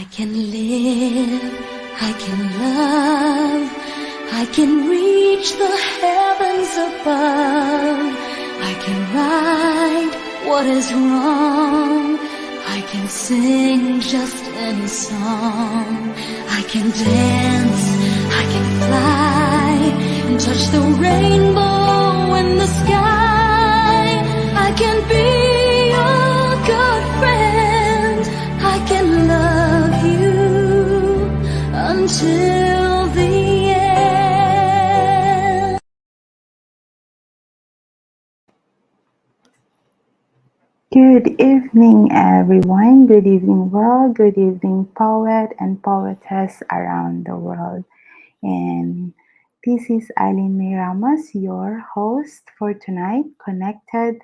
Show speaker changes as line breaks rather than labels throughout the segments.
I can live, I can love, I can reach the heavens above. I can right what is wrong. I can sing just any song. I can dance, I can fly, and touch the rainbow in the sky. I can be your good friend. I can love you until the end.
Good evening, everyone. Good evening, world. Good evening, poet and poetess around the world. And this is Ailenemae Ramos, your host for tonight. Connected,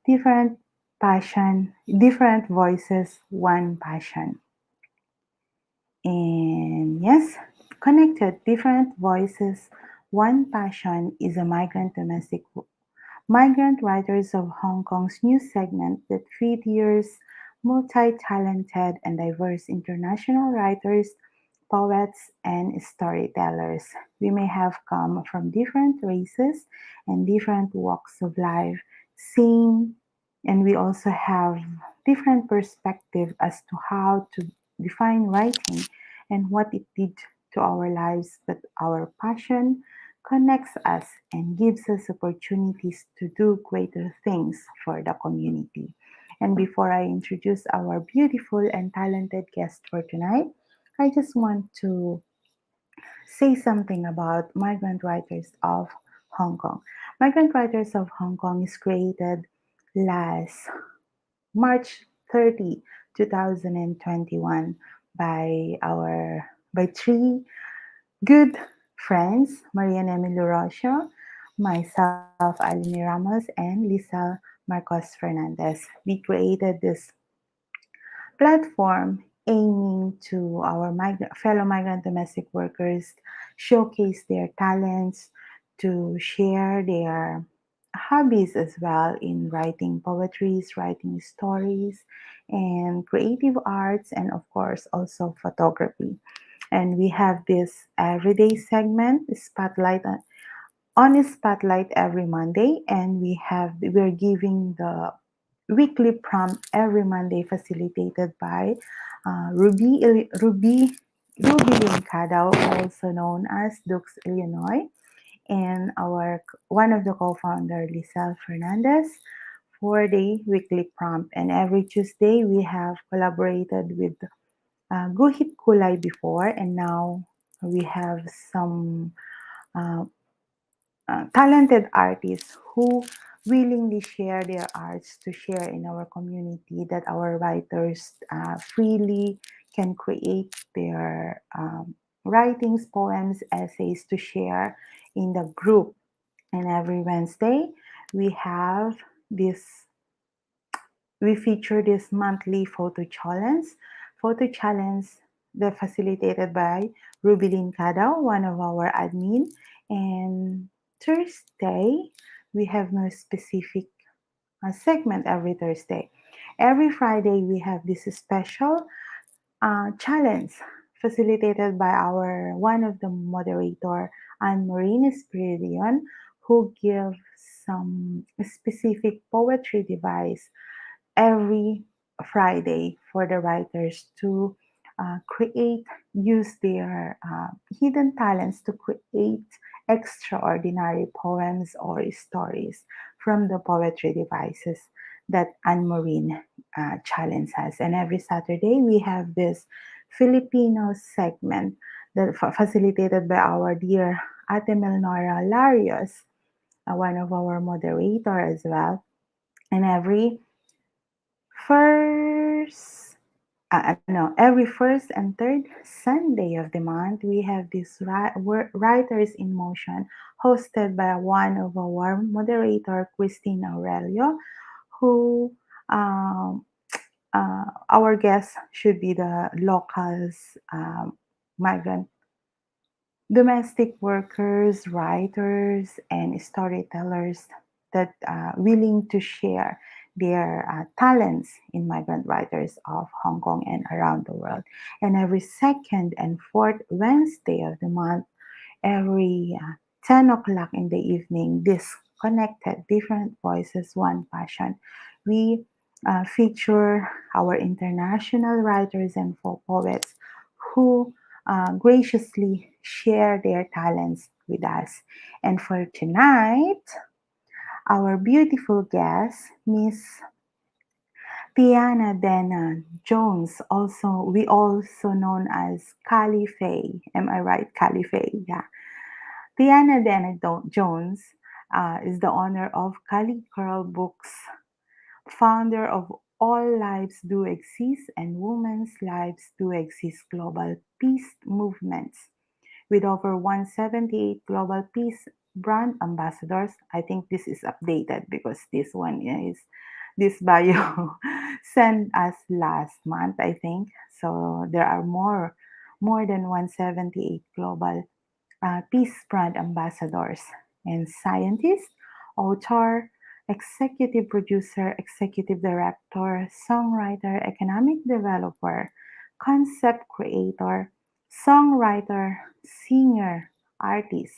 different passion, different voices, one passion. And yes, connected, different voices, one passion is a Migrant Writers of Hong Kong's new segment that features multi-talented and diverse international writers, poets, and storytellers. We may have come from different races and different walks of life, same, and we also have different perspective as to how to define writing and what it did to our lives, but our passion connects us and gives us opportunities to do greater things for the community. And before I introduce our beautiful and talented guest for tonight, I just want to say something about Migrant Writers of Hong Kong. Migrant Writers of Hong Kong is created last March 30, 2021 by three good friends, Marianne Rocha, myself, Ailenemae Ramos, and Lisa Marcos Fernandez. We created this platform aiming to our fellow migrant domestic workers showcase their talents, to share their hobbies as well in writing poetries, writing stories, and creative arts, and of course also photography. And we have this everyday segment, Spotlight on a Spotlight every Monday, and we're giving the weekly prompt every Monday, facilitated by Ruby Lincadao, also known as Dukes Illinois, and our one of the co-founder, Lisel Fernandez, for the weekly prompt. And every Tuesday, we have collaborated with Guhit Kulay before, and now we have some uh, talented artists who willingly share their arts to share in our community, that our writers freely can create their writings, poems, essays to share in the group. And every Wednesday, we have this we feature this monthly photo challenge that facilitated by Rubilin Cadao, one of our admin. And Thursday, we have no specific segment every Thursday. Every Friday, we have this special challenge facilitated by our one of the moderator, Anne Maureen Espiridion, who gives some specific poetry device every Friday for the writers to use their hidden talents to create extraordinary poems or stories from the poetry devices that Anne Maureen challenges us. And every Saturday, we have this Filipino segment that facilitated by our dear Ate Melnora Larios, one of our moderator as well. And every first and third Sunday of the month, we have this Writers in Motion, hosted by one of our moderator, Christine Aurelio, who our guest should be the locals, migrant domestic workers, writers, and storytellers that willing to share their talents in migrant writers of Hong Kong and around the world. And every second and fourth Wednesday of the month, every 10 o'clock in the evening, disconnected, different voices, one passion. We feature our international writers and poets who graciously share their talents with us. And for tonight, our beautiful guest, Miss Tianna Jones, we also known as Cali Faye. Am I right, Cali Faye? Yeah. Jones is the owner of Caligirlbooks, founder of All Lives Do Exist and Women's Lives Do Exist Global Peace Movements. With over 178 global peace brand ambassadors. I think this is updated because this bio sent us last month, I think. So there are more than 178 global peace brand ambassadors and scientist, author, executive producer, executive director, songwriter, economic developer, concept creator, songwriter, singer, artist.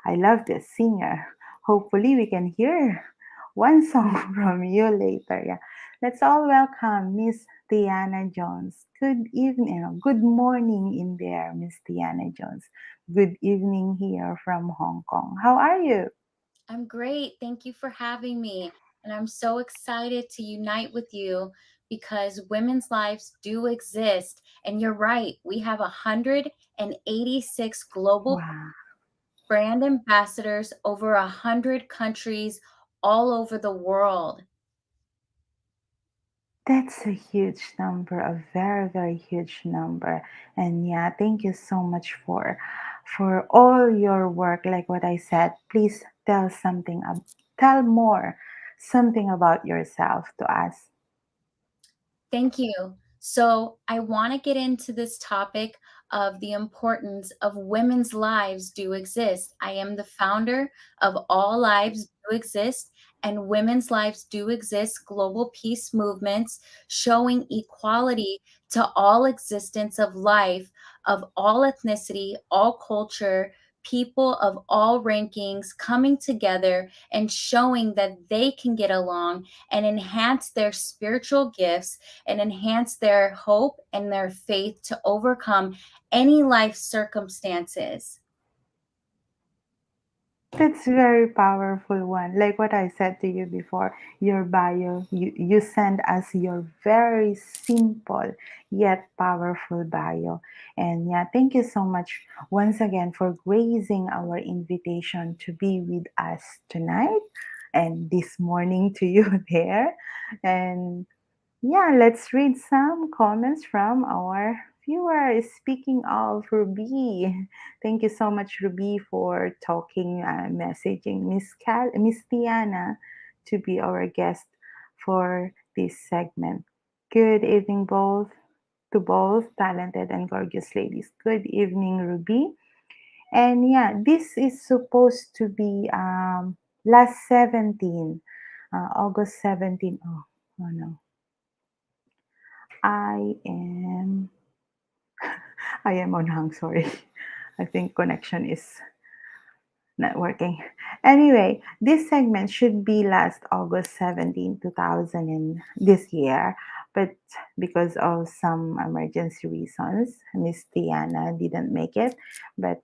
I love this singer. Hopefully, we can hear one song from you later. Yeah. Let's all welcome Miss Tianna Jones. Good evening, good morning in there, Miss Tianna Jones. Good evening here from Hong Kong. How are you?
I'm great. Thank you for having me. And I'm so excited to unite with you because women's lives do exist. And you're right, we have 186 global
Wow,
brand ambassadors over 100 countries all over the world.
that's a huge number, a very, very huge number. And yeah, thank you so much for all your work. Like what I said, please tell more something about yourself to us.
Thank you. So, I want to get into this topic of the importance of women's lives do exist. I am the founder of All Lives Do Exist and Women's Lives Do Exist global peace movements, showing equality to all existence of life, of all ethnicity, all culture, people of all rankings coming together and showing that they can get along and enhance their spiritual gifts and enhance their hope and their faith to overcome any life circumstances.
That's very powerful one. Like what I said to you before, your bio, you send us your very simple yet powerful bio. And yeah, thank you so much once again for gracing our invitation to be with us tonight and this morning to you there. And yeah, let's read some comments from our viewers. Speaking of Ruby, thank you so much, Ruby, for messaging Miss Tiana to be our guest for this segment. Good evening, both talented and gorgeous ladies. Good evening, Ruby. And yeah, this is supposed to be last 17, August 17. Oh no. I am I am on hang, sorry. I think connection is not working. Anyway, this segment should be last August 17, 2000 in this year, but because of some emergency reasons, Miss Tiana didn't make it. But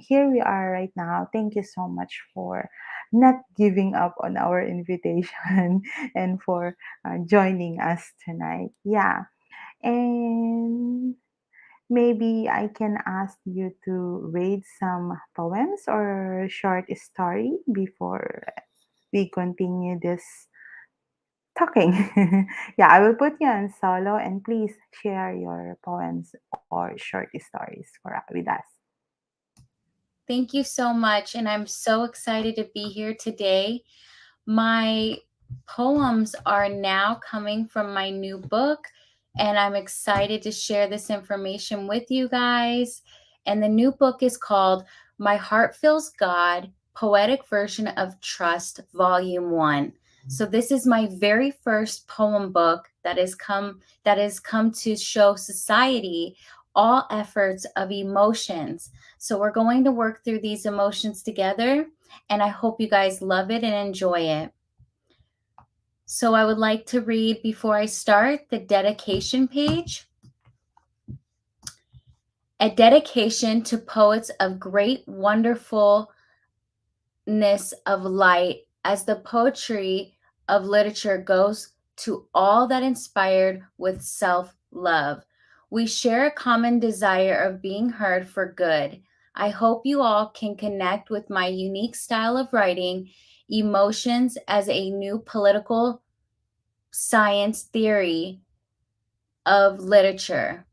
here we are right now. Thank you so much for not giving up on our invitation and for joining us tonight. Yeah. And maybe I can ask you to read some poems or short story before we continue this talking. Yeah, I will put you on solo and please share your poems or short stories with us.
Thank you so much. And I'm so excited to be here today. My poems are now coming from my new book, and I'm excited to share this information with you guys. And the new book is called My Heart Feels God Poetic Version of Trust, Volume 1. So this is my very first poem book that has come to show society all efforts of emotions. So we're going to work through these emotions together, and I hope you guys love it and enjoy it. So I would like to read, before I start, the dedication page. A dedication to poets of great wonderfulness of light, as the poetry of literature goes to all that inspired with self-love. We share a common desire of being heard for good. I hope you all can connect with my unique style of writing, emotions as a new political science theory of literature.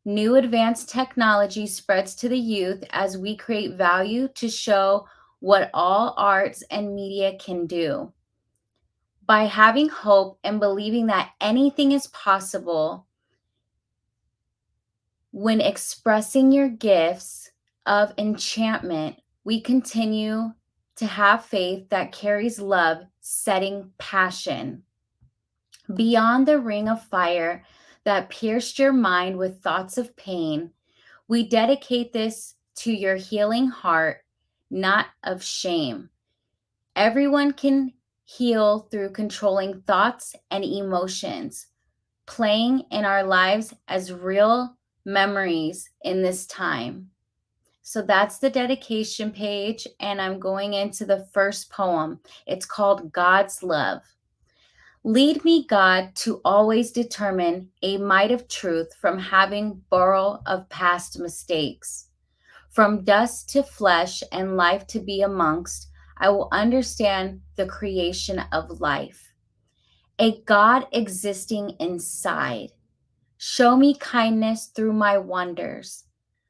New advanced technology spreads to the youth as we create value to show what all arts and media can do. By having hope and believing that anything is possible, when expressing your gifts of enchantment, we continue to have faith that carries love, setting passion. Beyond the ring of fire that pierced your mind with thoughts of pain, we dedicate this to your healing heart, not of shame. Everyone can heal through controlling thoughts and emotions, playing in our lives as real memories in this time. So that's the dedication page, and I'm going into the first poem. It's called God's Love. Lead me, God, to always determine a might of truth from having borrow of past mistakes. From dust to flesh and life to be amongst, I will understand the creation of life. A God existing inside. Show me kindness through my wonders.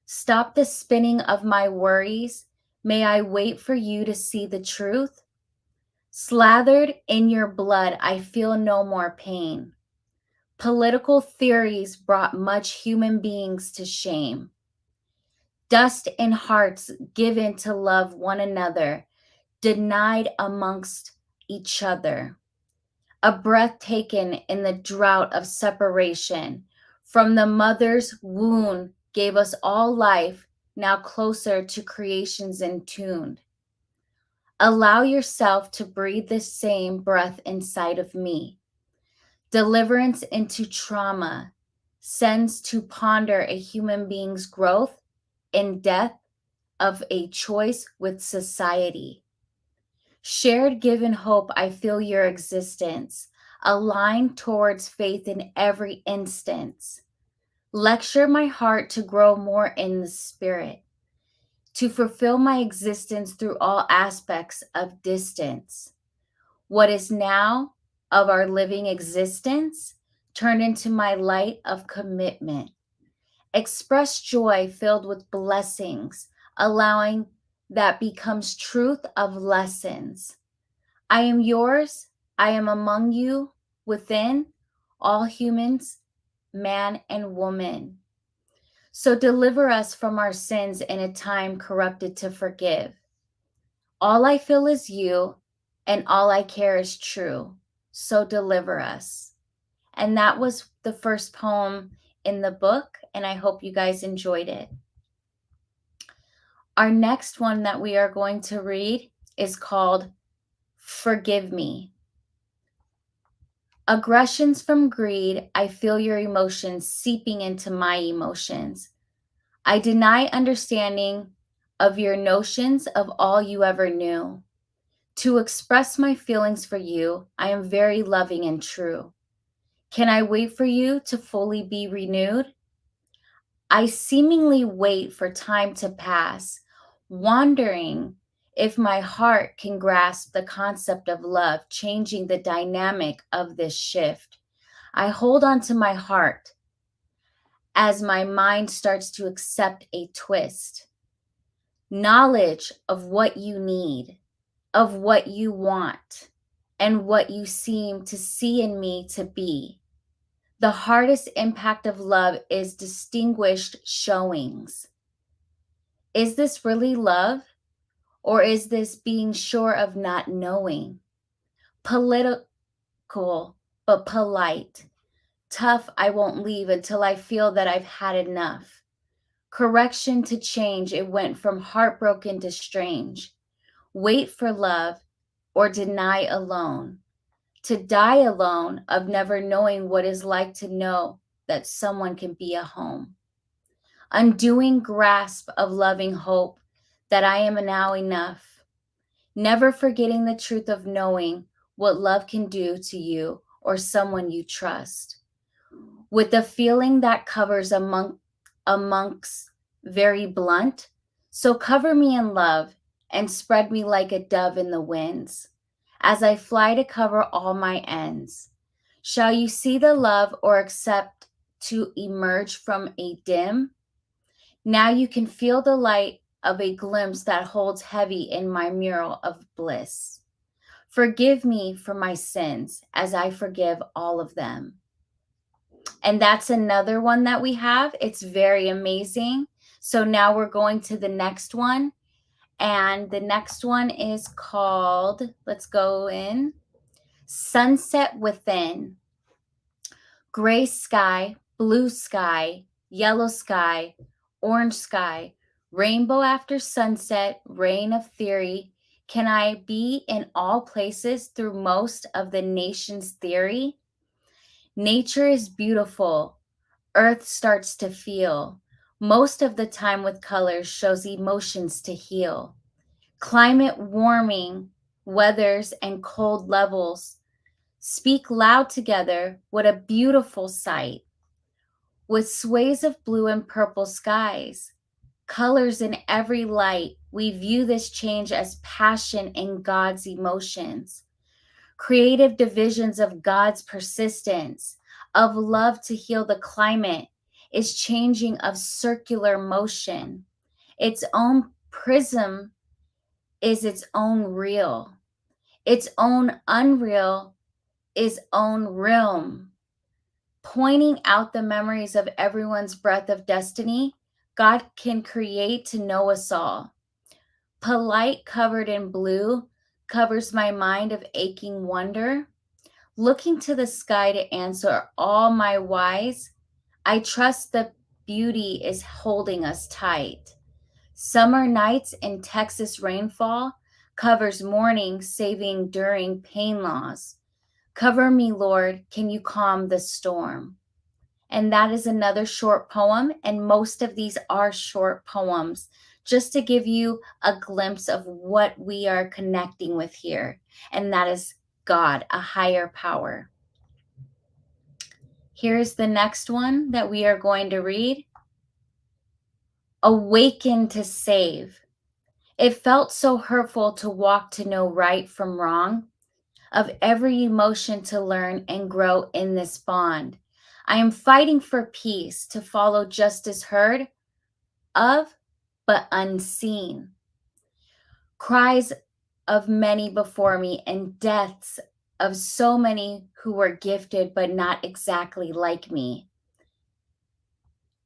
Stop the spinning of my worries. May I wait for you to see the truth? Slathered in your blood, I feel no more pain. Political theories brought much human beings to shame. Dust in hearts given to love one another, denied amongst each other. A breath taken in the drought of separation. From the mother's womb gave us all life, now closer to creations entuned. Allow yourself to breathe the same breath inside of me. Deliverance into trauma sends to ponder a human being's growth in death of a choice with society. Shared given hope, I feel your existence, aligned towards faith in every instance. Lecture my heart to grow more in the spirit, to fulfill my existence through all aspects of distance. What is now of our living existence turned into my light of commitment. Express joy filled with blessings, allowing that becomes truth of lessons. I am yours, I am among you, within all humans, man and woman. So deliver us from our sins in a time corrupted to forgive. All I feel is you, and all I care is true. So deliver us. And that was the first poem in the book, and I hope you guys enjoyed it. Our next one that we are going to read is called Forgive Me. Aggressions from greed, I feel your emotions seeping into my emotions. I deny understanding of your notions of all you ever knew. To express my feelings for you, I am very loving and true. Can I wait for you to fully be renewed? I seemingly wait for time to pass, wondering if my heart can grasp the concept of love, changing the dynamic of this shift. I hold on to my heart as my mind starts to accept a twist. Knowledge of what you need, of what you want, and what you seem to see in me to be. The hardest impact of love is distinguished showings. Is this really love? Or is this being sure of not knowing? cool, but polite. Tough, I won't leave until I feel that I've had enough. Correction to change, it went from heartbroken to strange. Wait for love or deny alone. To die alone of never knowing what it's like to know that someone can be a home. Undoing grasp of loving hope that I am now enough. Never forgetting the truth of knowing what love can do to you or someone you trust. With the feeling that covers amongst very blunt, so cover me in love and spread me like a dove in the winds, as I fly to cover all my ends. Shall you see the love or accept to emerge from a dim? Now you can feel the light of a glimpse that holds heavy in my mural of bliss. Forgive me for my sins as I forgive all of them. And that's another one that we have. It's very amazing. So now we're going to the next one. And the next one is called, let's go in, Sunset Within. Gray sky, blue sky, yellow sky, orange sky, rainbow after sunset, rain of theory. Can I be in all places through most of the nation's theory? Nature is beautiful. Earth starts to feel. Most of the time with colors shows emotions to heal. Climate warming, weathers and cold levels speak loud together. What a beautiful sight. With sways of blue and purple skies, colors in every light, we view this change as passion in God's emotions. Creative divisions of God's persistence, of love to heal the climate, is changing of circular motion. Its own prism is its own real. Its own unreal is own realm. Pointing out the memories of everyone's breath of destiny, God can create to know us all. Polite covered in blue covers my mind of aching wonder. Looking to the sky to answer all my whys, I trust the beauty is holding us tight. Summer nights in Texas rainfall covers morning saving during pain laws. Cover me, Lord, can you calm the storm? And that is another short poem, and most of these are short poems, just to give you a glimpse of what we are connecting with here, and that is God, a higher power. Here's the next one that we are going to read. Awaken to save. It felt so hurtful to walk to know right from wrong, of every emotion to learn and grow in this bond. I am fighting for peace, to follow justice heard of, but unseen. Cries of many before me and deaths of so many who were gifted, but not exactly like me.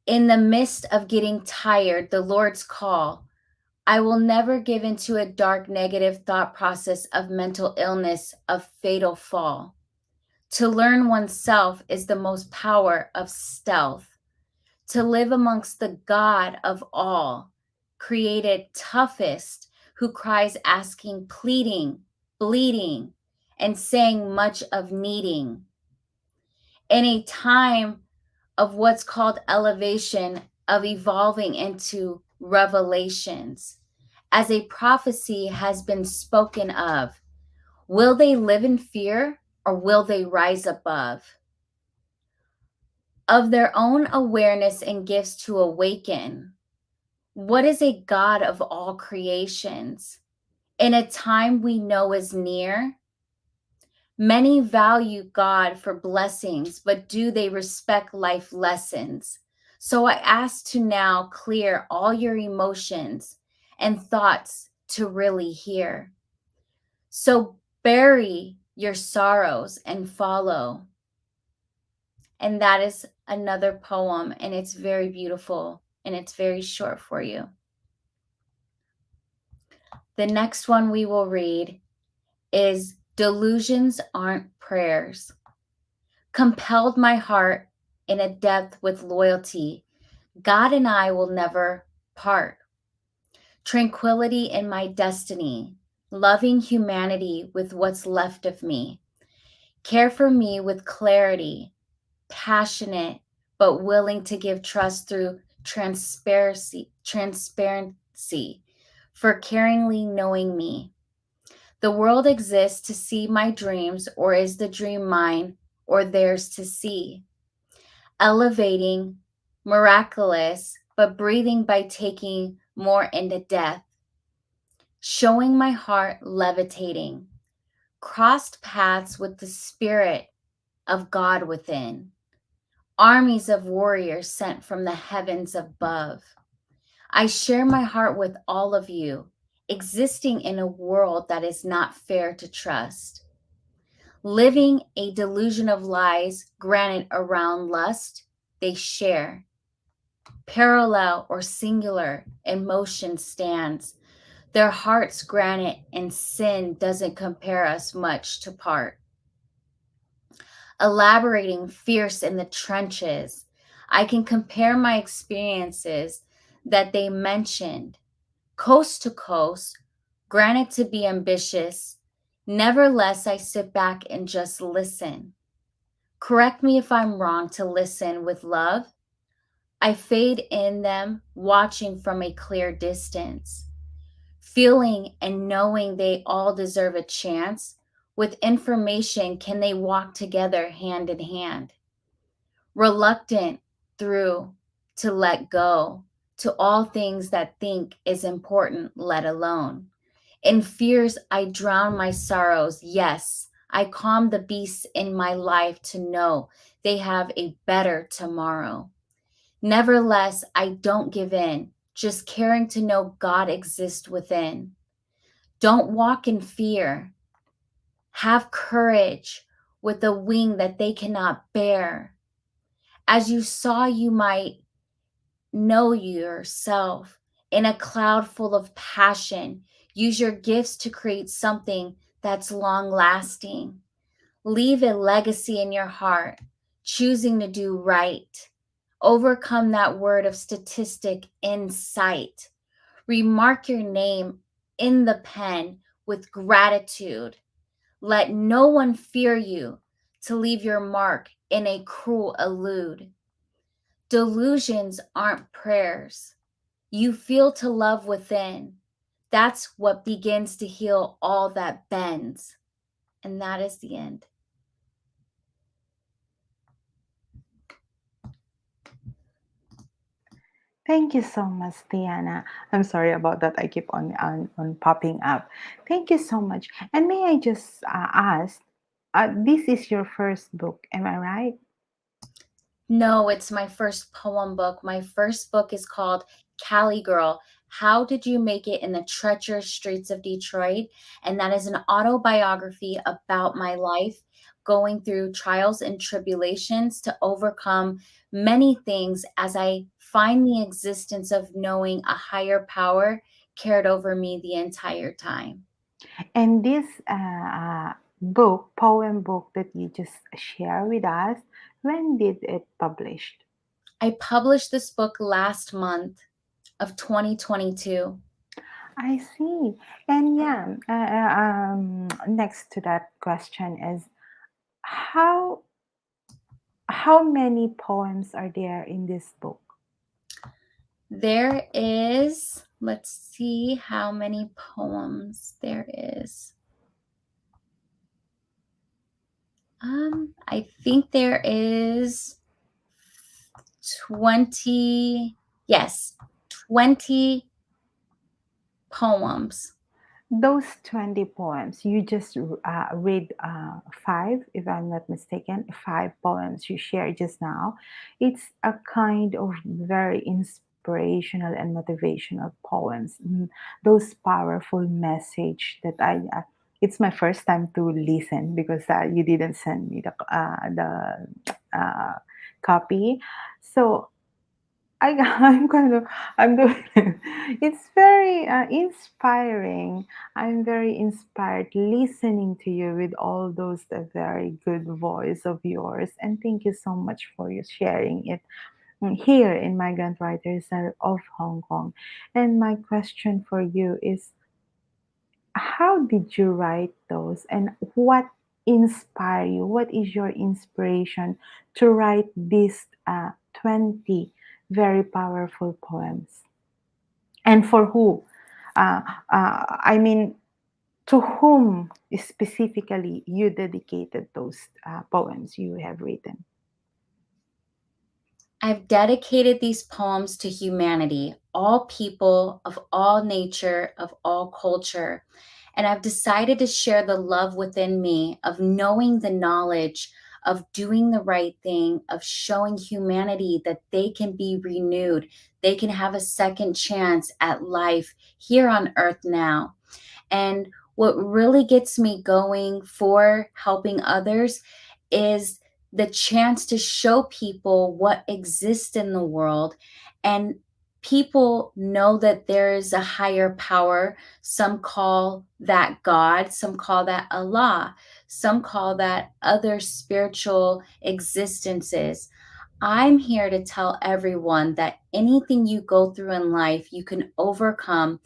In the midst of getting tired, the Lord's call, I will never give into a dark negative thought process of mental illness, of fatal fall. To learn oneself is the most power of stealth. To live amongst the God of all, created toughest, who cries asking, pleading, bleeding, and saying much of needing. In a time of what's called elevation, of evolving into revelations, as a prophecy has been spoken of, will they live in fear or will they rise above? Of their own awareness and gifts to awaken. What is a God of all creations? In a time we know is near, many value God for blessings, but do they respect life lessons? So I ask to now clear all your emotions and thoughts to really hear. So bury your sorrows and follow. And that is another poem, and it's very beautiful, and it's very short for you. The next one we will read is Delusions aren't prayers. Compelled my heart in a depth with loyalty. God and I will never part. Tranquility in my destiny. Loving humanity with what's left of me. Care for me with clarity. Passionate, but willing to give trust through transparency, for caringly knowing me. The world exists to see my dreams, or is the dream mine or theirs to see? Elevating, miraculous, but breathing by taking more into death. Showing my heart levitating, crossed paths with the spirit of God within. Armies of warriors sent from the heavens above. I share my heart with all of you, existing in a world that is not fair to trust. Living a delusion of lies granted around lust, they share. Parallel or singular emotion stands. Their hearts granite and sin doesn't compare us much to part. Elaborating fierce in the trenches, I can compare my experiences that they mentioned, coast to coast, granted to be ambitious. Nevertheless, I sit back and just listen. Correct me if I'm wrong to listen with love. I fade in them, watching from a clear distance, feeling and knowing they all deserve a chance. With information, can they walk together hand in hand? Reluctant through to let go to all things that think is important, let alone. In fears, I drown my sorrows. Yes, I calm the beasts in my life to know they have a better tomorrow. Nevertheless, I don't give in, just caring to know God exists within. Don't walk in fear. Have courage with a wing that they cannot bear. As you saw, you might know yourself in a cloud full of passion. Use your gifts to create something that's long lasting. Leave a legacy in your heart, choosing to do right. Overcome that word of statistic in sight. Remark your name in the pen with gratitude. Let no one fear you to leave your mark in a cruel elude. Delusions aren't prayers. You feel to love within. That's what begins to heal all that bends. And that is the end.
Thank you so much, Tiana. I'm sorry about that. I keep on popping up. Thank you so much. And may I just ask, this is your first book, am I right?
No, it's my first poem book. My first book is called Caligirl. How Did You Make It in the Treacherous Streets of Detroit? And that is an autobiography about my life, going through trials and tribulations to overcome many things as I find the existence of knowing a higher power cared over me the entire time.
And this book, poem book that you just share with us, when did it published?
I published this book last month of 2022.
I see. And yeah, next to that question is how how many poems are there in this book?
There is, let's see how many poems there is. I think there is 20, yes, 20 poems.
Those 20 poems, you just read five, if I'm not mistaken, five poems you shared just now. It's a kind of very inspirational and motivational poems. Those powerful message that it's my first time to listen because you didn't send me the copy. So I'm kind of, I'm doing, it's very inspiring. I'm very inspired listening to you with all those very good voice of yours. And thank you so much for you sharing it here in Migrant Writers of Hong Kong. And my question for you is, how did you write those and what inspire you? What is your inspiration to write these 20 very powerful poems? And for who? Uh, I mean, to whom specifically you dedicated those poems you have written?
I've dedicated these poems to humanity, all people of all nature, of all culture. And I've decided to share the love within me of knowing the knowledge, of doing the right thing, of showing humanity that they can be renewed. They can have a second chance at life here on earth now. And what really gets me going for helping others is the chance to show people what exists in the world. And people know that there is a higher power. Some call that God, some call that Allah, some call that other spiritual existences. I'm here to tell everyone that anything you go through in life, you can overcome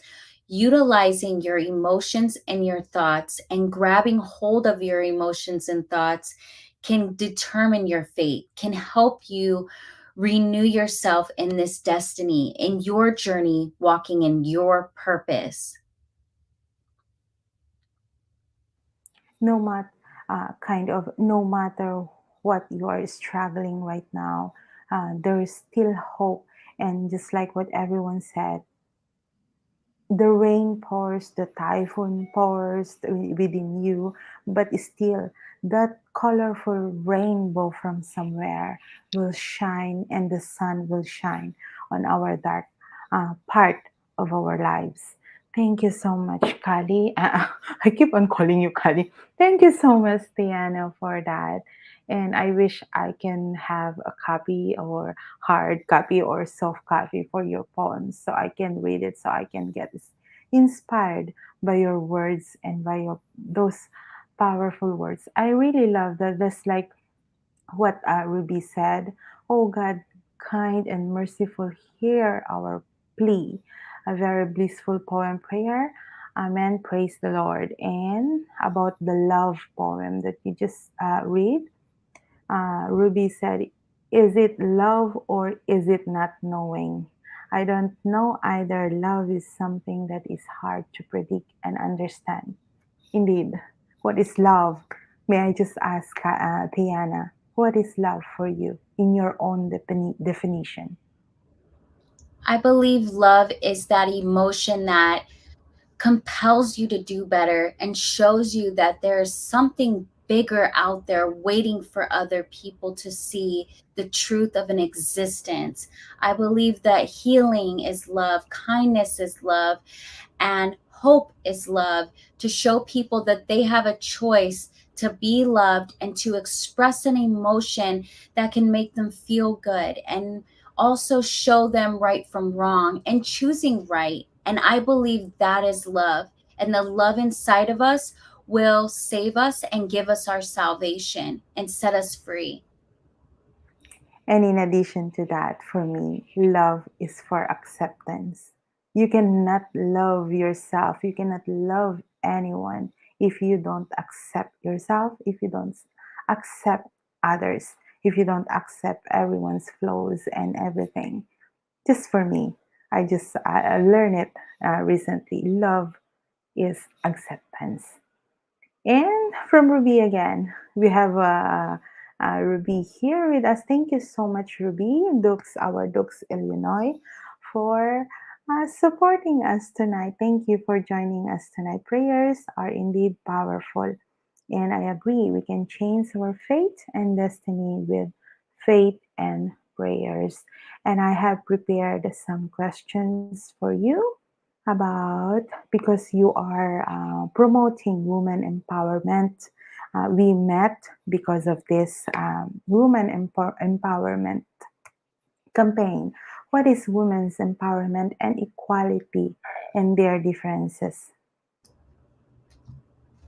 utilizing your emotions and your thoughts, and grabbing hold of your emotions and thoughts can determine your fate, can help you renew yourself in this destiny, in your journey, walking in your purpose.
No matter no matter what you are struggling right now, there is still hope. And just like what everyone said, the rain pours, the typhoon pours within you, but still that colorful rainbow from somewhere will shine, and the sun will shine on our dark part of our lives. Thank you so much, Kali. I keep on calling you Kali. Thank you so much, Tiana, for that. And I wish I can have a copy or hard copy or soft copy for your poems so I can read it, so I can get inspired by your words and by those powerful words. I really love that. That's like what Ruby said. Oh God, kind and merciful, hear our plea. A very blissful poem prayer. Amen. Praise the Lord. And about the love poem that you just read, Ruby said, is it love or is it not knowing? I don't know either. Love is something that is hard to predict and understand. Indeed, what is love? May I just ask Tiana, what is love for you in your own definition?
I believe love is that emotion that compels you to do better and shows you that there is something bigger out there waiting for other people to see the truth of an existence. I believe that healing is love, kindness is love, and hope is love, to show people that they have a choice to be loved and to express an emotion that can make them feel good, and also show them right from wrong and choosing right. And I believe that is love. And the love inside of us will save us and give us our salvation and set us free.
And in addition to that, for me, love is for acceptance. You cannot love yourself. You cannot love anyone if you don't accept yourself, if you don't accept others, if you don't accept everyone's flaws and everything. Just for me, I learned it recently. Love is acceptance. And from Ruby again, we have Ruby here with us. Thank you so much, Ruby, our Dukes, Illinois, for supporting us tonight. Thank you for joining us tonight. Prayers are indeed powerful. And I agree, we can change our fate and destiny with faith and prayers. And I have prepared some questions for you about, because you are promoting women empowerment. We met because of this women empowerment campaign What is women's empowerment and equality and their differences?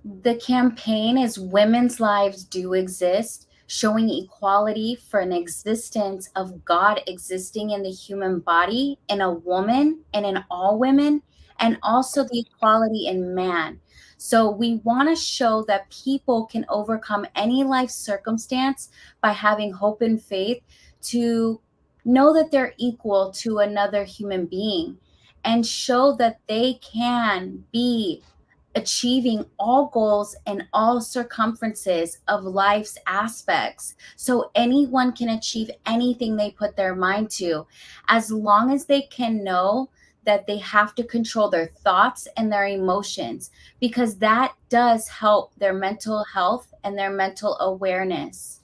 The campaign is Women's Lives Do Exist, showing equality for an existence of God existing in the human body, in a woman, and in all women, and also the equality in man. So we want to show that people can overcome any life circumstance by having hope and faith to know that they're equal to another human being and show that they can be achieving all goals and all circumferences of life's aspects. So anyone can achieve anything they put their mind to, as long as they can know that they have to control their thoughts and their emotions, because that does help their mental health and their mental awareness.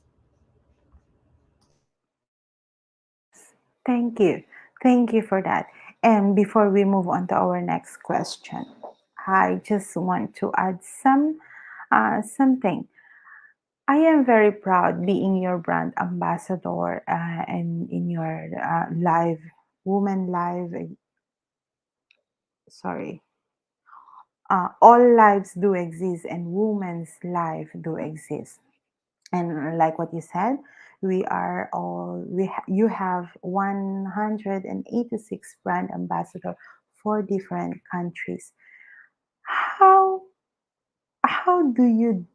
Thank you. Thank you for that. And before we move on to our next question, I just want to add something. I am very proud being your brand ambassador and in your live, woman live, sorry, all lives do exist and women's life do exist. And like what you said, we are all, you have 186 brand ambassador for different countries. How how do you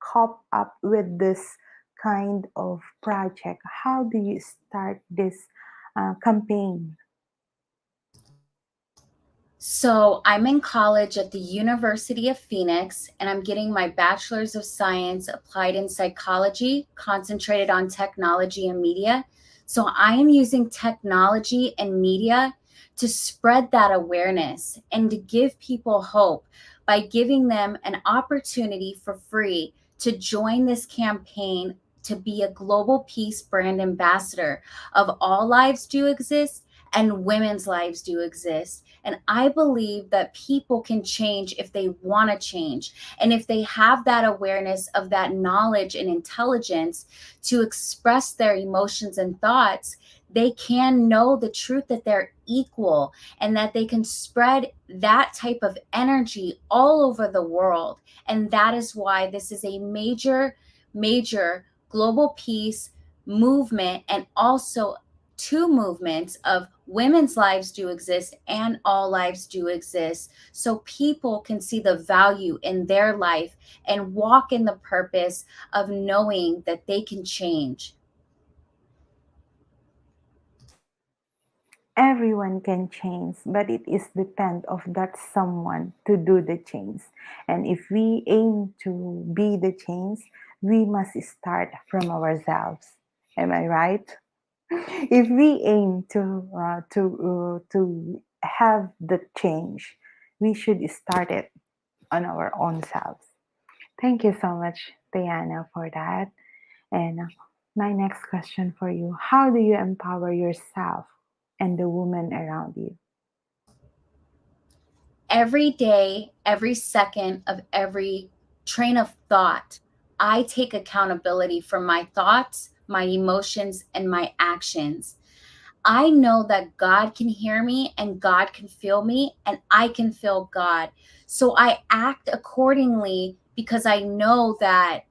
cope up with this kind of project? How do you start this campaign?
So I'm in college at the University of Phoenix, and I'm getting my Bachelor's of Science applied in psychology, concentrated on technology and media. So I am using technology and media to spread that awareness and to give people hope by giving them an opportunity for free to join this campaign to be a global peace brand ambassador of All Lives Do Exist and Women's Lives Do Exist. And I believe that people can change if they want to change. And if they have that awareness of that knowledge and intelligence to express their emotions and thoughts, they can know the truth that they're equal and that they can spread that type of energy all over the world. And that is why this is a major, major global peace movement, and also two movements of women's lives do exist and all lives do exist, so people can see the value in their life and walk in the purpose of knowing that they can change.
Everyone can change, but it is depend of that someone to do the change. And if we aim to be the change, we must start from ourselves. Am I right? If we aim to have the change, we should start it on our own selves. Thank you so much, Diana, for that. And my next question for you: how do you empower yourself and the woman around you?
Every day, every second of every train of thought, I take accountability for my thoughts, my emotions, and my actions. I know that God can hear me and God can feel me and I can feel God. So I act accordingly because I know that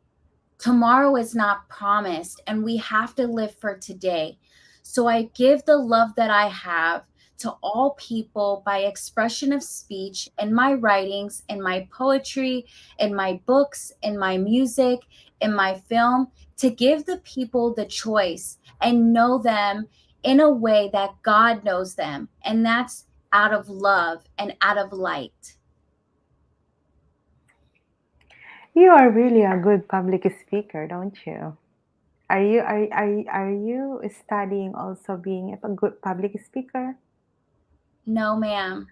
tomorrow is not promised and we have to live for today. So I give the love that I have to all people by expression of speech in my writings, in my poetry, in my books, in my music, in my film, to give the people the choice and know them in a way that God knows them. And that's out of love and out of light.
You are really a good public speaker, don't you? Are you studying also being a good public speaker?
No, ma'am.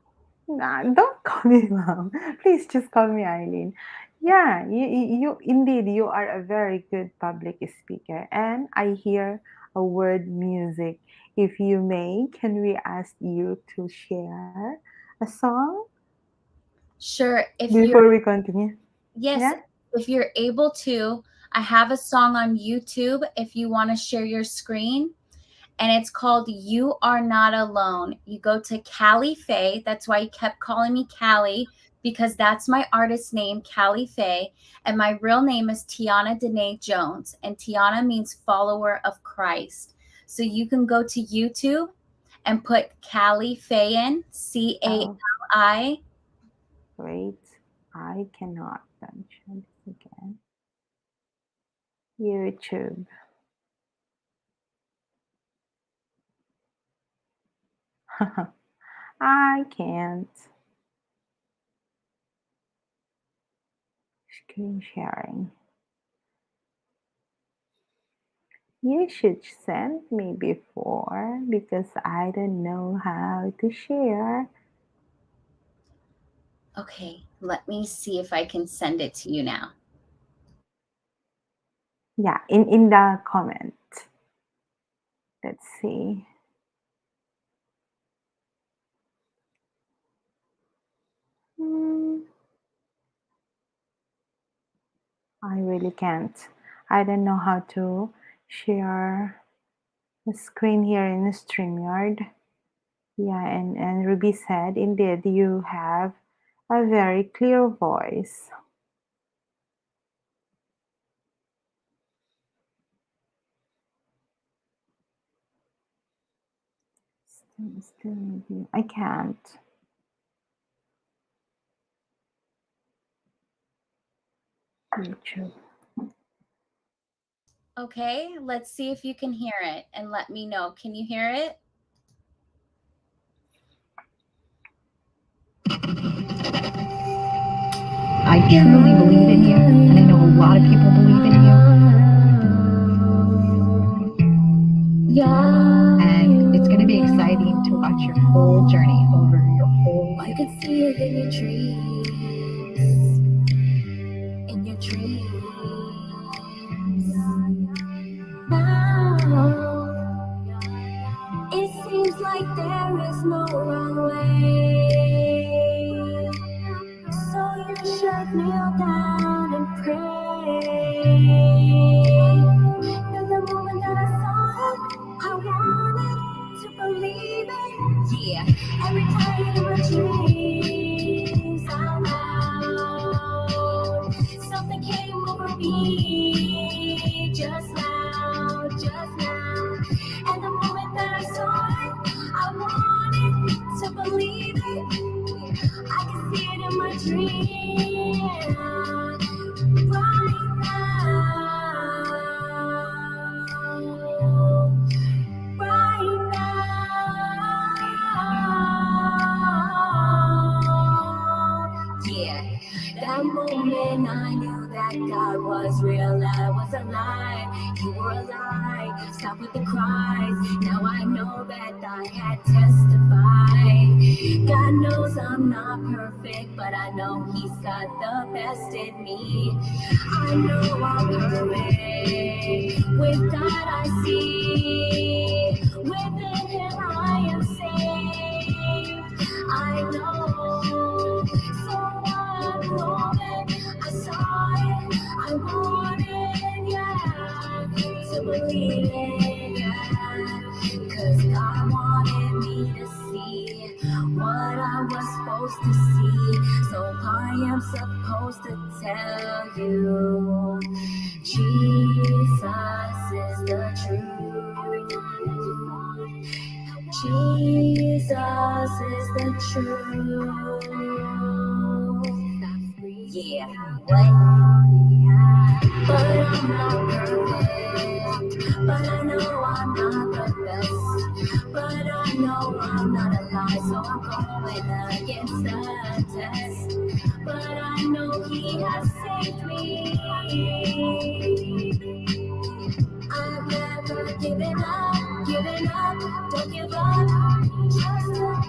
Nah, don't call me mom. Please just call me Eileen. Yeah, you indeed you are a very good public speaker, and I hear a word music. If you may, can we ask you to share a song
Sure. If you're,
before we continue?
yes,
Yeah.
if you're able to, I have a song on YouTube if you want to share your screen. and it's called You Are Not Alone. You go to Callie Faye. That's why you kept calling me Callie, because that's my artist name, Callie Faye. And my real name is Tianna Jones. And Tianna means follower of Christ. So you can go to YouTube and put Callie Faye in, C-A-L-I.
Wait, I cannot mention this again. YouTube. I can't. Screen sharing. You should send me before because I don't know how to share.
Okay, let me see if I can send it to you now.
Yeah, in the comment. Let's see. I really can't. I don't know how to share the screen here in the StreamYard. Yeah, and Ruby said, indeed, you have a very clear voice. Still maybe I can't. YouTube.
Okay, let's see if you can hear it and let me know. Can you hear it?
I truly believe in you, and I know a lot of people believe in you. And it's going to be exciting to watch your whole journey over your whole life.
I can see it in your dreams. In your dreams. Now, it seems like there is no wrong way. So you should kneel down and pray. Cause the moment that I saw it, I wanted to believe it. Yeah, every time in my dreams out loud, something came over me just now. And the moment that I saw it, I wanted to believe it. I can see it in my dreams right now. Right now. Yeah, that moment I knew that God was real, that I was alive. You were alive. Stop with the cries. Now I know that I had testified. God knows I'm not perfect, but I know He's got the best in me. I know I'm perfect. With God I see. Within Him I am saved. I know. So one moment I saw it, I wanted, yeah, to believe it, yeah. Cause God wanted me to see what I was supposed to see. So I am supposed to tell you, Jesus is the truth. Jesus is the truth. Yeah, what? But I'm not perfect. But I know I'm not the best. But I know I'm not alive, so I'm going against the test. But I know He has saved me. I've never given up, don't give up, just don't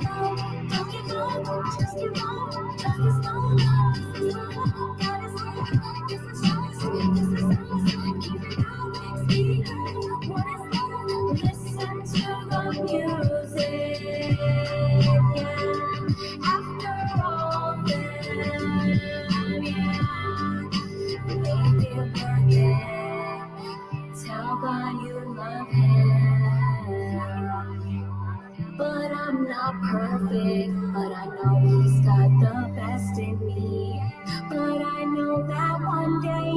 give up, just give up, just as long as God is love, this is choice, this is us, keep it up, speak what is love, listen to the music, yeah, after all them, yeah, make it worth it. Tell God you love Him.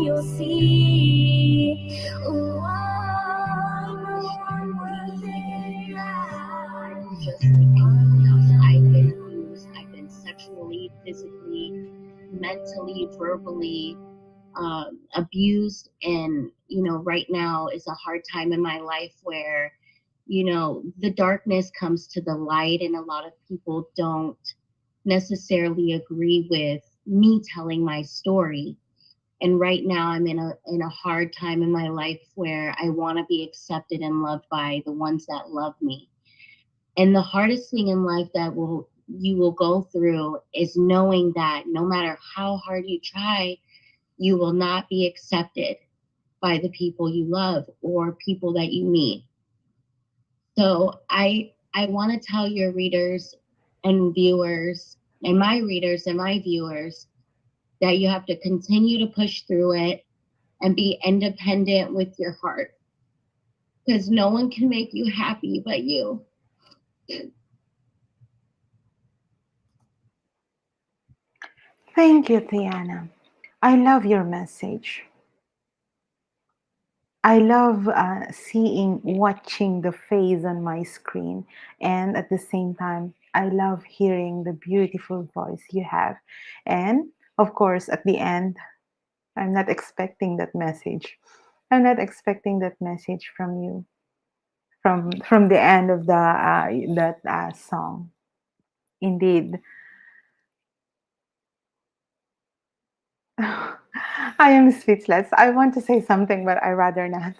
you'll see. Ooh, I know one day
Just like anyone else, I've been abused. I've been sexually, physically, mentally, verbally abused. And, right now is a hard time in my life where, the darkness comes to the light, and a lot of people don't necessarily agree with me telling my story. And right now I'm in a hard time in my life where I want to be accepted and loved by the ones that love me. And the hardest thing in life that will you will go through is knowing that no matter how hard you try, you will not be accepted by the people you love or people that you meet. So I want to tell your readers and viewers, and my readers and my viewers, that you have to continue to push through it and be independent with your heart, because no one can make you happy but you.
Thank you, Tianna. I love your message. I love watching the face on my screen, and at the same time, I love hearing the beautiful voice you have. And of course, at the end, I'm not expecting that message. I'm not expecting that message from you, from the end of the that song. Indeed, I am speechless. I want to say something, but I rather not.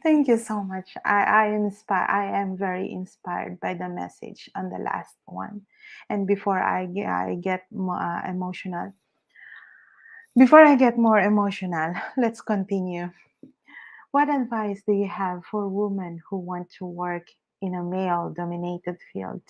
Thank you so much. I am very inspired by the message on the last one. And I get more emotional, before I get more emotional, let's continue. What advice do you have for women who want to work in a male-dominated field?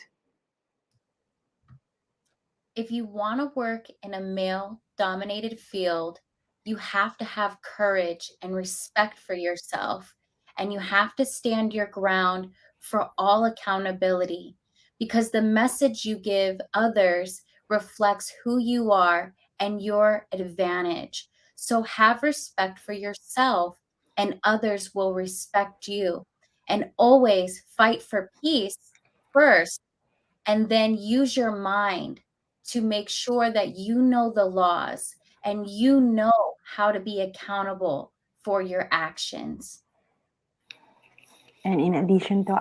If you want to work in a male dominated field, you have to have courage and respect for yourself. And you have to stand your ground for all accountability, because the message you give others reflects who you are and your advantage. So have respect for yourself, and others will respect you. And always fight for peace first, and then use your mind to make sure that you know the laws and you know how to be accountable for your actions.
And in addition to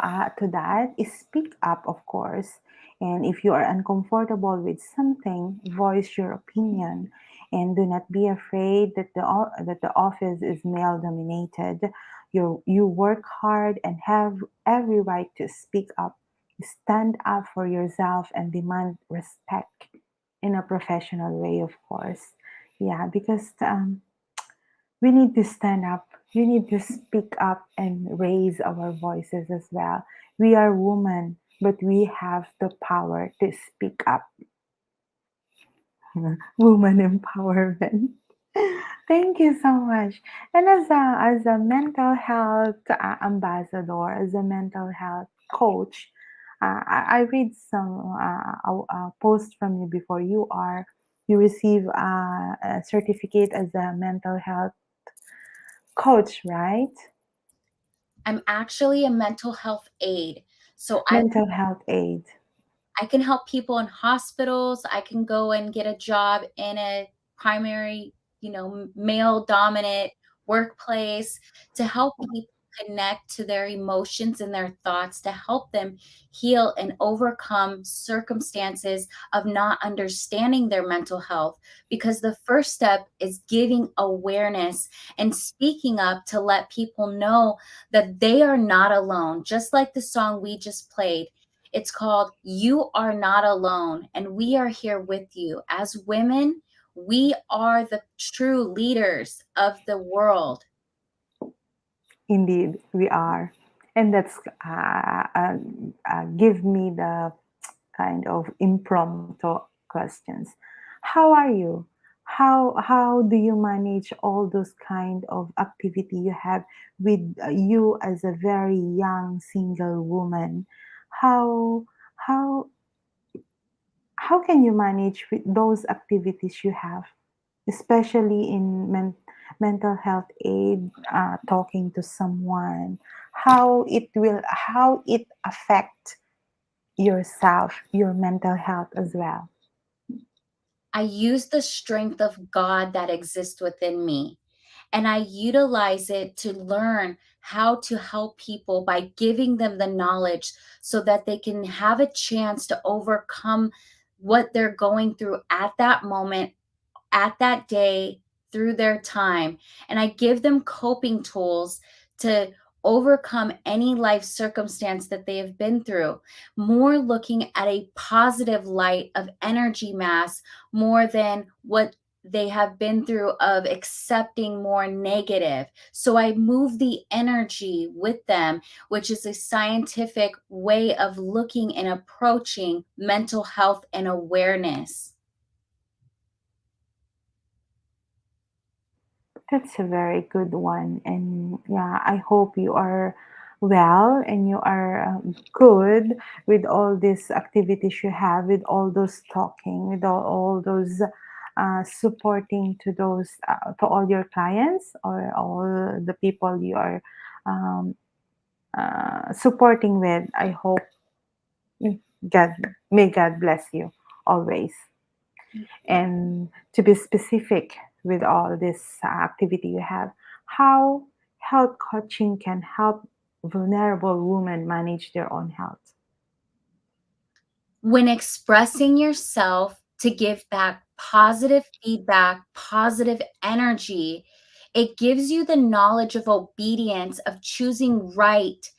that, is speak up, of course. And if you are uncomfortable with something, voice your opinion. And do not be afraid that the office is male dominated. You work hard and have every right to speak up. Stand up for yourself and demand respect in a professional way, of course. Yeah, because we need to stand up. We need to speak up and raise our voices as well. We are women, but we have the power to speak up. Woman empowerment. Thank you so much. And as a mental health ambassador, as a mental health coach, I read some a post from you before. You receive a certificate as a mental health coach, right?
I'm actually a mental health aide. So
Mental health aid.
I can help people in hospitals. I can go and get a job in a primary, male dominant workplace to help people connect to their emotions and their thoughts, to help them heal and overcome circumstances of not understanding their mental health. Because the first step is giving awareness and speaking up to let people know that they are not alone. Just like the song we just played, it's called You Are Not Alone, and we are here with you. As women, we are the true leaders of the world.
Indeed, we are. And that's give me the kind of impromptu questions. How are you? How do you manage all those kind of activity you have with you as a very young single woman? How how how can you manage with those activities you have, especially mental health aid, talking to someone, how it affect yourself, your mental health as well?
I use the strength of God that exists within me, and I utilize it to learn how to help people by giving them the knowledge so that they can have a chance to overcome what they're going through at that moment, at that day, through their time. And I give them coping tools to overcome any life circumstance that they have been through, more looking at a positive light of energy mass more than what they have been through of accepting more negative. So I move the energy with them, which is a scientific way of looking and approaching mental health and awareness.
That's a very good one. And yeah, I hope you are well and you are good with all these activities you have, with all those talking, with all those supporting to all your clients or all the people you are um, supporting with. I hope God, may God bless you always. And to be specific with all this activity you have, how health coaching can help vulnerable women manage their own health?
When expressing yourself to give back positive feedback, positive energy, it gives you the knowledge of obedience, of choosing right,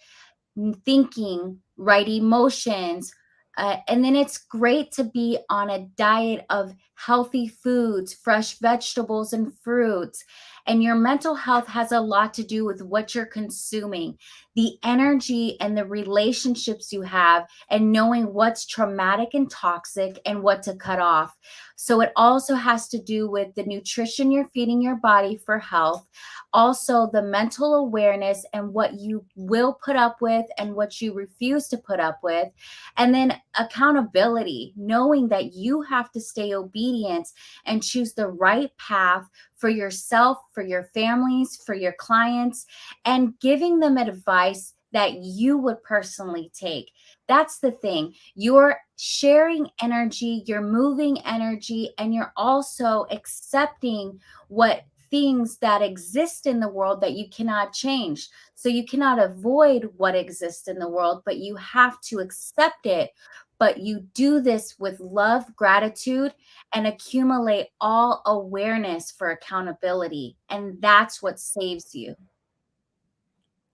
thinking, right emotions. And then it's great to be on a diet of healthy foods, fresh vegetables, and fruits. And your mental health has a lot to do with what you're consuming, the energy and the relationships you have, and knowing what's traumatic and toxic and what to cut off. So it also has to do with the nutrition you're feeding your body for health, also the mental awareness and what you will put up with and what you refuse to put up with, and then accountability, knowing that you have to stay obedient and choose the right path for yourself, for your families, for your clients, and giving them advice that you would personally take. That's the thing. You're sharing energy, you're moving energy, and you're also accepting what things that exist in the world that you cannot change. So you cannot avoid what exists in the world, but you have to accept it. But you do this with love, gratitude, and accumulate all awareness for accountability. And that's what saves you.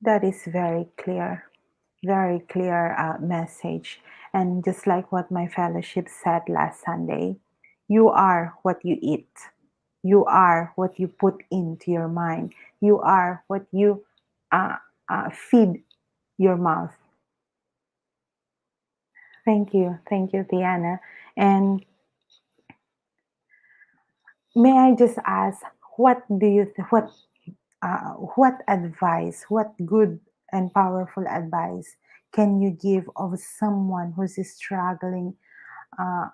That is very clear message. And just like what my fellowship said last Sunday, you are what you eat. You are what you put into your mind. You are what you uh, feed your mouth. Thank you, Tiana. And may I just ask, what advice, what good and powerful advice can you give of someone who's struggling, uh,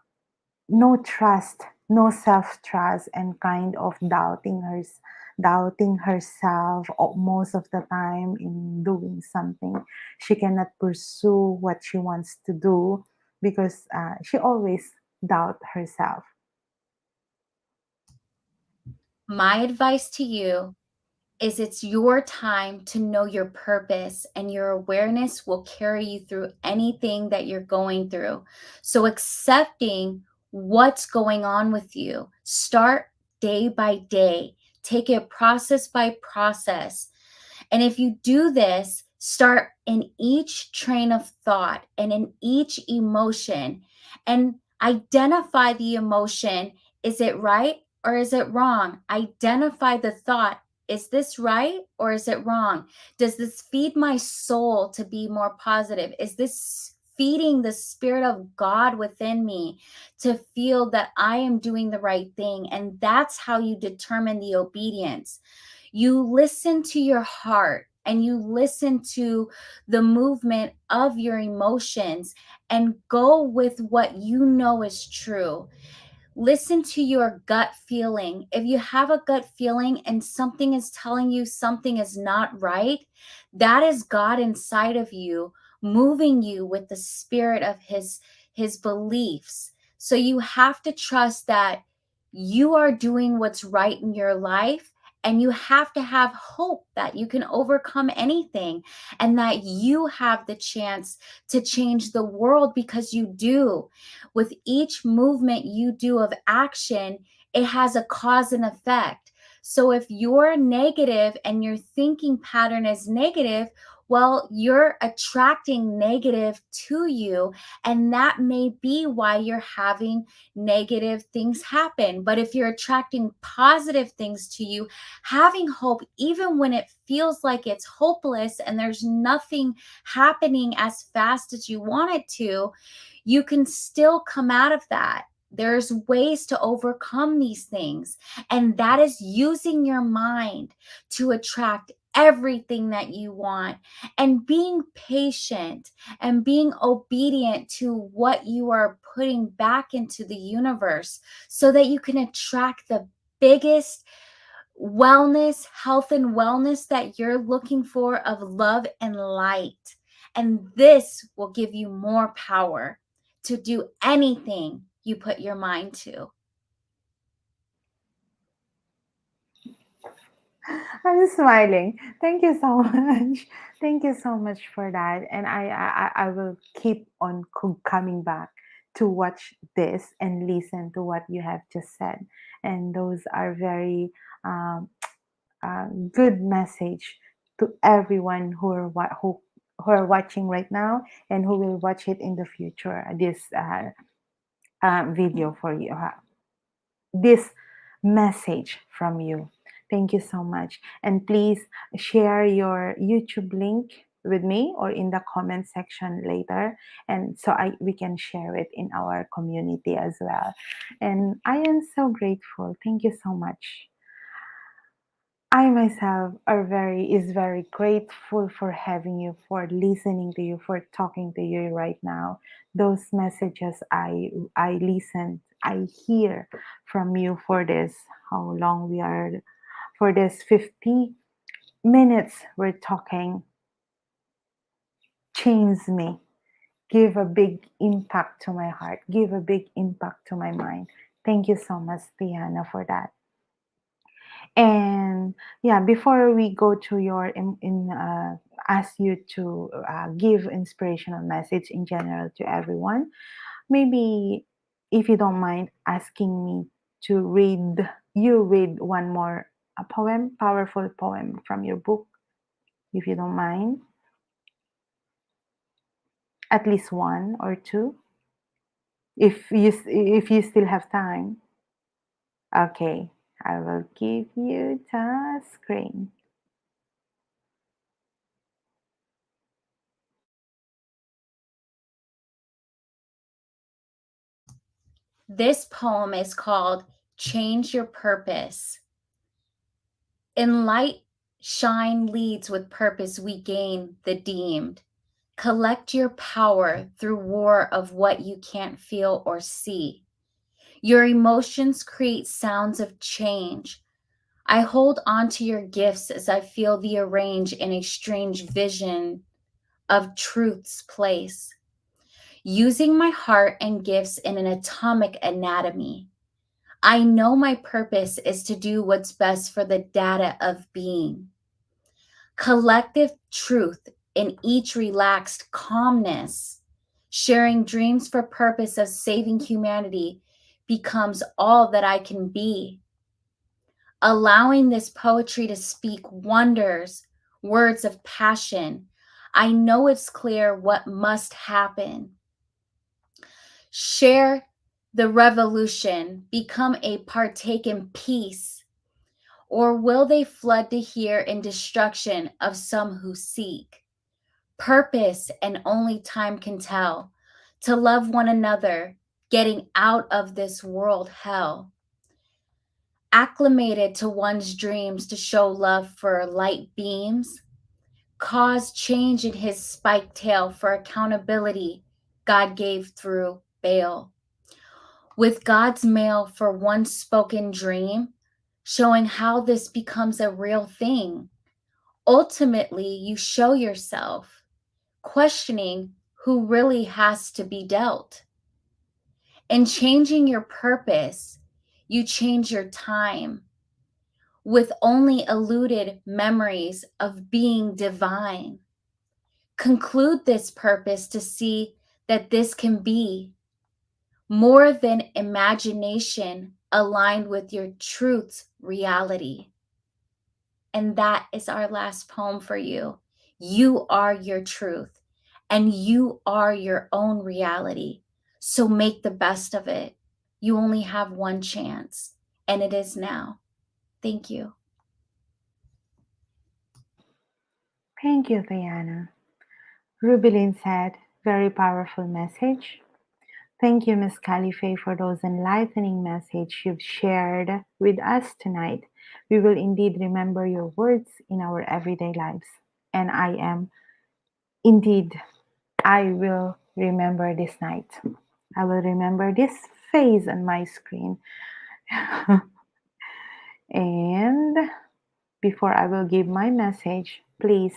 no trust, no self trust, and kind of doubting herself most of the time in doing something. She cannot pursue what she wants to do because she always doubt herself.
My advice to you is it's your time to know your purpose, and your awareness will carry you through anything that you're going through. So accepting what's going on with you, start day by day, take it process by process. And if you do this, start in each train of thought and in each emotion and identify the emotion. Is it right or is it wrong? Identify the thought. Is this right or is it wrong? Does this feed my soul to be more positive? Is this feeding the spirit of God within me to feel that I am doing the right thing? And that's how you determine the obedience. You listen to your heart and you listen to the movement of your emotions and go with what you know is true. Listen to your gut feeling. If you have a gut feeling and something is telling you something is not right, that is God inside of you moving you with the spirit of his beliefs. So you have to trust that you are doing what's right in your life, and you have to have hope that you can overcome anything and that you have the chance to change the world, because you do. With each movement you do of action, it has a cause and effect. So if you're negative and your thinking pattern is negative, well, you're attracting negative to you, and that may be why you're having negative things happen. But if you're attracting positive things to you, having hope, even when it feels like it's hopeless and there's nothing happening as fast as you want it to, you can still come out of that. There's ways to overcome these things, and that is using your mind to attract everything that you want, and being patient and being obedient to what you are putting back into the universe, so that you can attract the biggest wellness, health and wellness that you're looking for, of love and light. And this will give you more power to do anything you put your mind to.
I'm smiling. Thank you so much. Thank you so much for that. And I will keep on coming back to watch this and listen to what you have just said. And those are very um, good message to everyone who are watching right now and who will watch it in the future. This video for you. This message from you. Thank you so much. And please share your YouTube link with me or in the comment section later, and so we can share it in our community as well. And I am so grateful. Thank you so much. I myself is very grateful for having you, for listening to you, for talking to you right now. Those messages I listened, I hear from you for this, how long we are, for this 50 minutes we're talking, changes me, give a big impact to my heart, give a big impact to my mind. Thank you so much, Tianna, for that. And yeah, before we go to your ask you to give inspirational message in general to everyone, maybe if you don't mind asking me to read one more a poem, powerful poem from your book, if you don't mind, at least one or two, if you still have time. Okay, I will give you the screen.
This poem is called Change Your Purpose. In light, shine leads with purpose, we gain the deemed. Collect your power through war of what you can't feel or see. Your emotions create sounds of change. I hold on to your gifts as I feel thee arrange in a strange vision of truth's place. Using my heart and gifts in an atomic anatomy, I know my purpose is to do what's best for the data of being. Collective truth in each relaxed calmness, sharing dreams for purpose of saving humanity becomes all that I can be. Allowing this poetry to speak wonders, words of passion, I know it's clear what must happen. Share the revolution, become a partake in peace, or will they flood to hear in destruction of some who seek purpose, and only time can tell, to love one another, getting out of this world hell. Acclimated to one's dreams to show love for light beams, cause change in his spiked tail for accountability God gave through Baal. with God's mail for one spoken dream, showing how this becomes a real thing. Ultimately, you show yourself, questioning who really has to be dealt. In changing your purpose, you change your time with only eluded memories of being divine. Conclude this purpose to see that this can be more than imagination aligned with your truth's reality. And that is our last poem for you. You are your truth, and you are your own reality. So make the best of it. You only have one chance, and it is now. Thank you.
Thank you, Tianna. Rubilin said, very powerful message. Thank you, Ms. Khalife, for those enlightening message you've shared with us tonight. We will indeed remember your words in our everyday lives. And I will remember this night. I will remember this face on my screen. And before I will give my message, please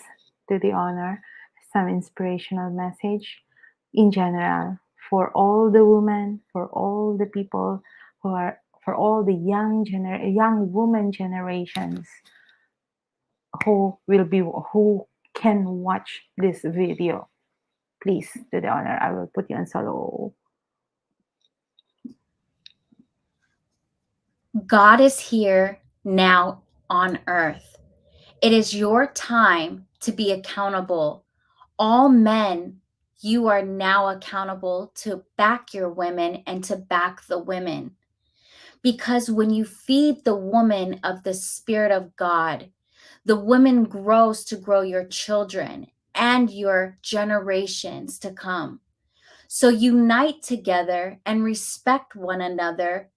do the honor some inspirational message in general for all the women, for all the people for all the young woman generations who can watch this video. Please do the honor. I will put you on solo.
God is here now on earth. It is your time to be accountable. All men, you are now accountable to back your women and to back the women. Because when you feed the woman of the Spirit of God, the woman grows to grow your children and your generations to come. So unite together and respect one another,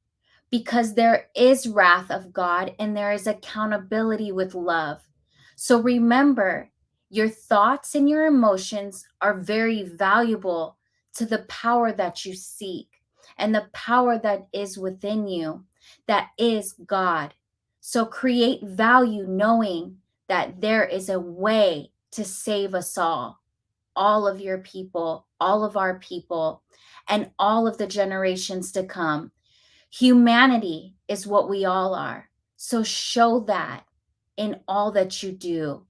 because there is wrath of God and there is accountability with love. So remember, your thoughts and your emotions are very valuable to the power that you seek and the power that is within you, that is God. So create value knowing that there is a way to save us all of your people, all of our people, and all of the generations to come. Humanity is what we all are. So show that in all that you do.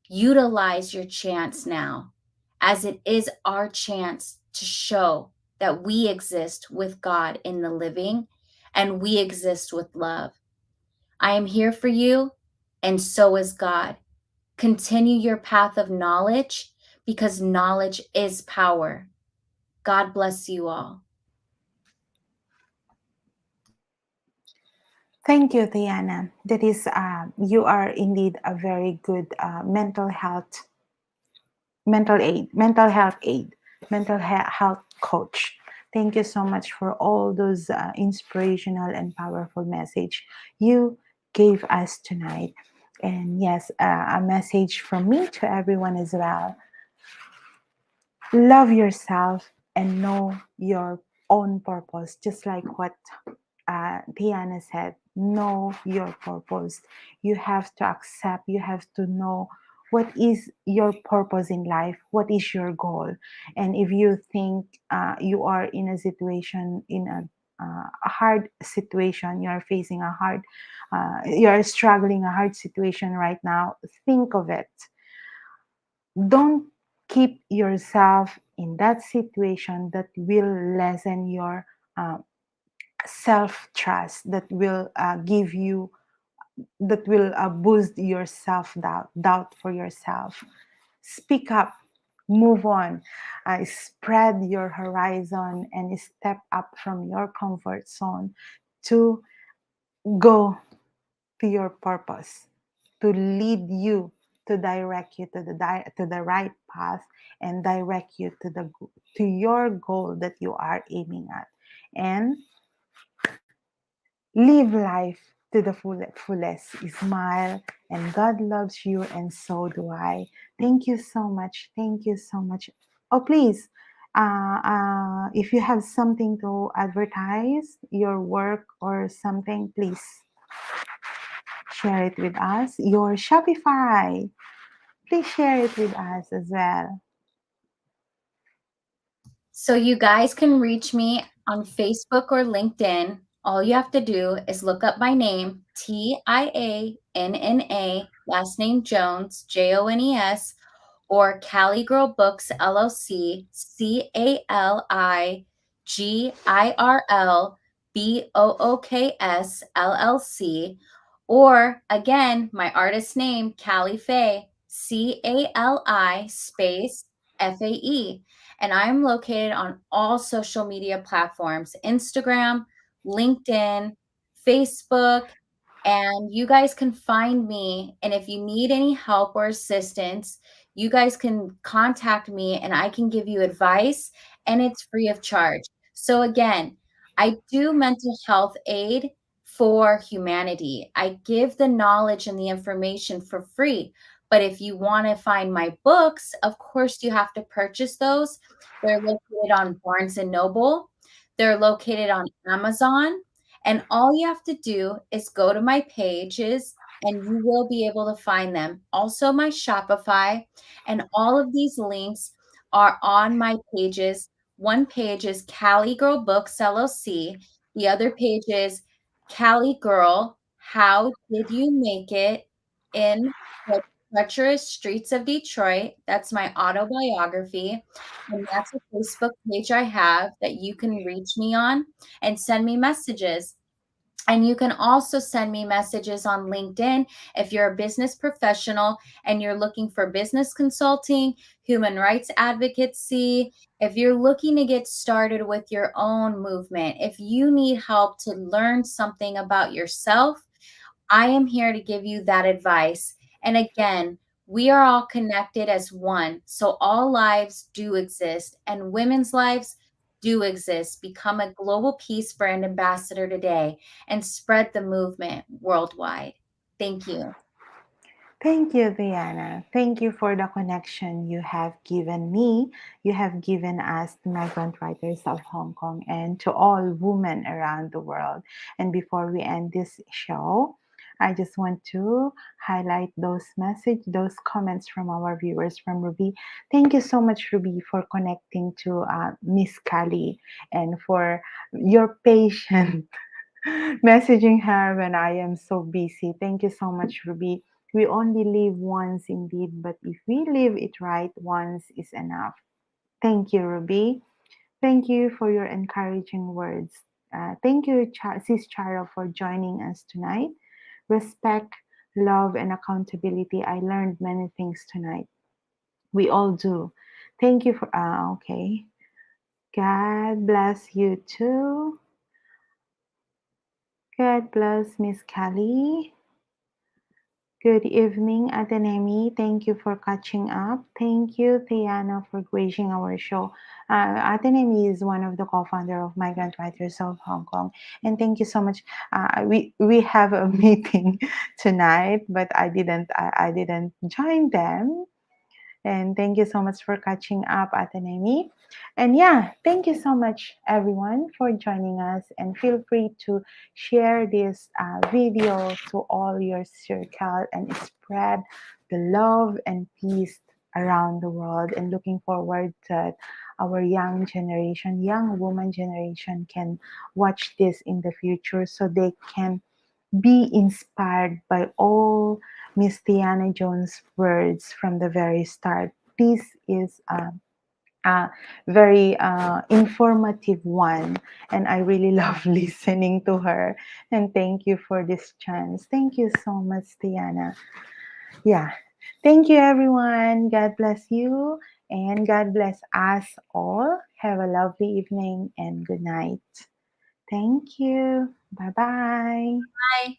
Utilize your chance now, as it is our chance to show that we exist with God in the living and we exist with love. I am here for you, and so is God. Continue your path of knowledge, because knowledge is power. God bless you all.
Thank you, Tianna. That is, you are indeed a very good mental health coach. Thank you so much for all those inspirational and powerful message you gave us tonight. And yes, a message from me to everyone as well. Love yourself and know your own purpose, just like what Tianna said. Know your purpose. You have to accept, you have to know what is your purpose in life, what is your goal. And if you think you are in a situation, in a hard situation, you're facing a hard, you're struggling a hard situation right now, think of it. Don't keep yourself in that situation that will lessen your self-trust, that will give you, that will boost your self-doubt for yourself. Speak up, move on, spread your horizon and step up from your comfort zone to go to your purpose, to lead you, to direct you to the right path and direct you to your goal that you are aiming at, and live life to the fullest. Smile, and God loves you, and so do I. Thank you so much. Thank you so much. Oh, please, If you have something to advertise, your work or something, please share it with us. Your Shopify, please share it with us as well.
So you guys can reach me on Facebook or LinkedIn. All you have to do is look up my name, Tianna, last name Jones, Jones, or Cali Girl Books LLC, Caligirlbooks LLC, or again, my artist name, Cali Faye, CALI space FAE. And I'm located on all social media platforms, Instagram, LinkedIn, Facebook, and you guys can find me. And if you need any help or assistance, you guys can contact me and I can give you advice, and it's free of charge. So again, I do mental health aid for humanity. I give the knowledge and the information for free. But if you want to find my books, of course you have to purchase those. They're located on Barnes and Noble. They're located on Amazon. And all you have to do is go to my pages and you will be able to find them. Also, my Shopify, and all of these links are on my pages. One page is Cali Girl Books LLC. The other page is Cali Girl, How Did You Make It in the Treacherous Streets of Detroit? That's my autobiography. And that's a Facebook page I have that you can reach me on and send me messages. And you can also send me messages on LinkedIn if you're a business professional and you're looking for business consulting, human rights advocacy, if you're looking to get started with your own movement, if you need help to learn something about yourself, I am here to give you that advice. And again, we are all connected as one. So all lives do exist, and women's lives do exist. Become a global peace brand ambassador today and spread the movement worldwide. Thank you.
Thank you, Diana. Thank you for the connection you have given me. You have given us, the migrant writers of Hong Kong, and to all women around the world. And before we end this show, I just want to highlight those comments from our viewers from Ruby. Thank you so much, Ruby, for connecting to Miss Kali and for your patience messaging her when I am so busy. Thank you so much, Ruby. We only live once indeed, but if we live it right, once is enough. Thank you, Ruby. Thank you for your encouraging words. Thank you, Sis Charo, for joining us tonight. Respect, love, and accountability. I learned many things tonight. We all do. Thank you for, okay. God bless you too. God bless Miss Kelly. Good evening, Ailenemae. Thank you for catching up. Thank you, Tianna, for gracing our show. Ailenemae is one of the co-founder of Migrant Writers of Hong Kong. And thank you so much. We have a meeting tonight, but I didn't join them. And thank you so much for catching up, Ailenemae. And yeah, thank you so much, everyone, for joining us. And feel free to share this video to all your circle and spread the love and peace around the world. And looking forward that our young generation, young woman generation, can watch this in the future so they can be inspired by all Miss Tianna Jones' words from the very start. This is a very informative one, and I really love listening to her. And thank you for this chance. Thank you so much, Tianna. Yeah. Thank you, everyone. God bless you, and God bless us all. Have a lovely evening and good night. Thank you. Bye-bye.
Bye.